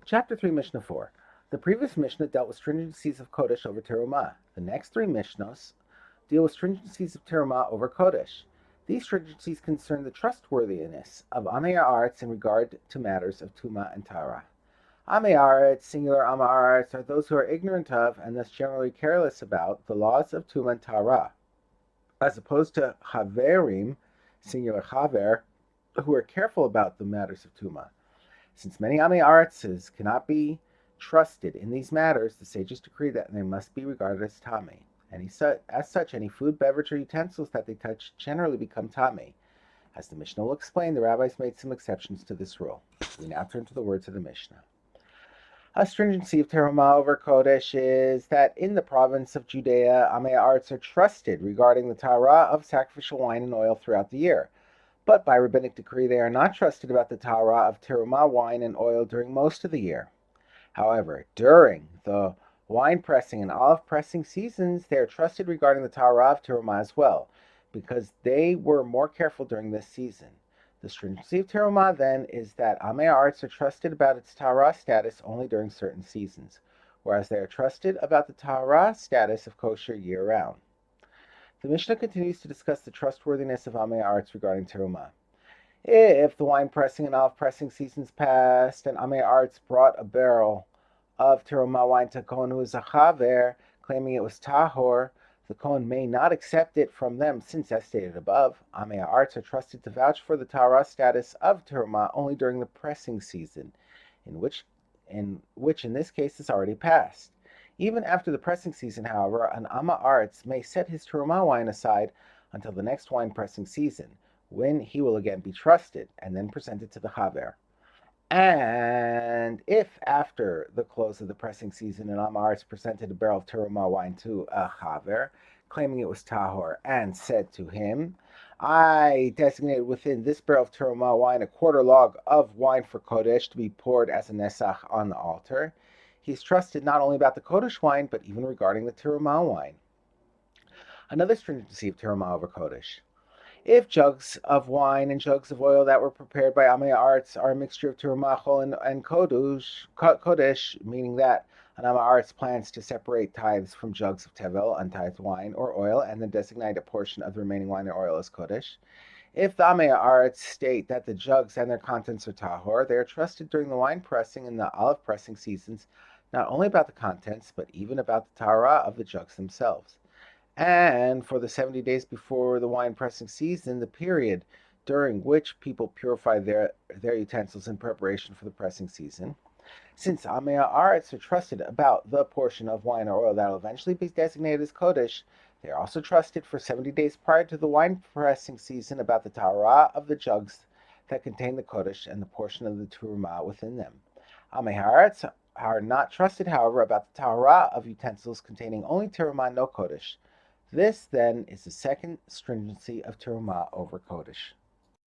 Chapter 3, Mishnah 4. The previous Mishnah dealt with stringencies of Kodesh over Terumah. The next three Mishnahs deal with stringencies of Terumah over Kodesh. These stringencies concern the trustworthiness of Amei Haaretz in regard to matters of Tumah and Tara. Amei Haaretz, singular Amei Haaretz, are those who are ignorant of, and thus generally careless about, the laws of Tumah and Tara, as opposed to Haverim, singular Haver, who are careful about the matters of Tumah. Since many Amei Haaretzes cannot be trusted in these matters, the sages decree that they must be regarded as Tamei. As such, any food, beverage, or utensils that they touch generally become Tamei. As the Mishnah will explain, the rabbis made some exceptions to this rule. We now turn to the words of the Mishnah. A stringency of Terumah over Kodesh is that in the province of Judea, Amei Haaretz are trusted regarding the Tahara of sacrificial wine and oil throughout the year. But by rabbinic decree, they are not trusted about the Tahara of Terumah wine and oil during most of the year. However, during the wine pressing and olive pressing seasons, they are trusted regarding the Tahara of Terumah as well, because they were more careful during this season. The stringency of Terumah, then, is that Amei Haaretz are trusted about its Tahara status only during certain seasons, whereas they are trusted about the Tahara status of kosher year-round. The Mishnah continues to discuss the trustworthiness of Amei Haaretz regarding Terumah. If the wine pressing and olive pressing seasons passed, and Amei Haaretz brought a barrel of Terumah wine to Kohen who is a Chaver, claiming it was Tahor, the Kohen may not accept it from them, since, as stated above, Amei Haaretz are trusted to vouch for the Tahara status of Terumah only during the pressing season, which in this case is already passed. Even after the pressing season, however, an Amei Haaretz may set his Terumah wine aside until the next wine pressing season, when he will again be trusted, and then present it to the Chaver. And if after the close of the pressing season an Amei Haaretz presented a barrel of Terumah wine to a Chaver, claiming it was Tahor, and said to him, I designated within this barrel of Terumah wine a quarter log of wine for Kodesh to be poured as a Nesach on the altar, he is trusted not only about the Kodesh wine, but even regarding the Terumah wine. Another stringency of Terumah over Kodesh. If jugs of wine and jugs of oil that were prepared by Amei Haaretz are a mixture of Terumah and Kodesh, meaning that an Amei Haaretz plans to separate tithes from jugs of Tevel, untithed wine or oil, and then designate a portion of the remaining wine or oil as Kodesh. If the Amei Haaretz state that the jugs and their contents are Tahor, they are trusted during the wine pressing and the olive pressing seasons, not only about the contents, but even about the Tahara of the jugs themselves. And for the 70 days before the wine pressing season, the period during which people purify their utensils in preparation for the pressing season. Since Amei Haaretz are trusted about the portion of wine or oil that will eventually be designated as Kodesh, they are also trusted for 70 days prior to the wine pressing season about the Tahara of the jugs that contain the Kodesh and the portion of the Terumah within them. Amei Haaretz are not trusted, however, about the Tahara of utensils containing only Terumah, no Kodesh. This, then, is the second stringency of Terumah over Kodesh.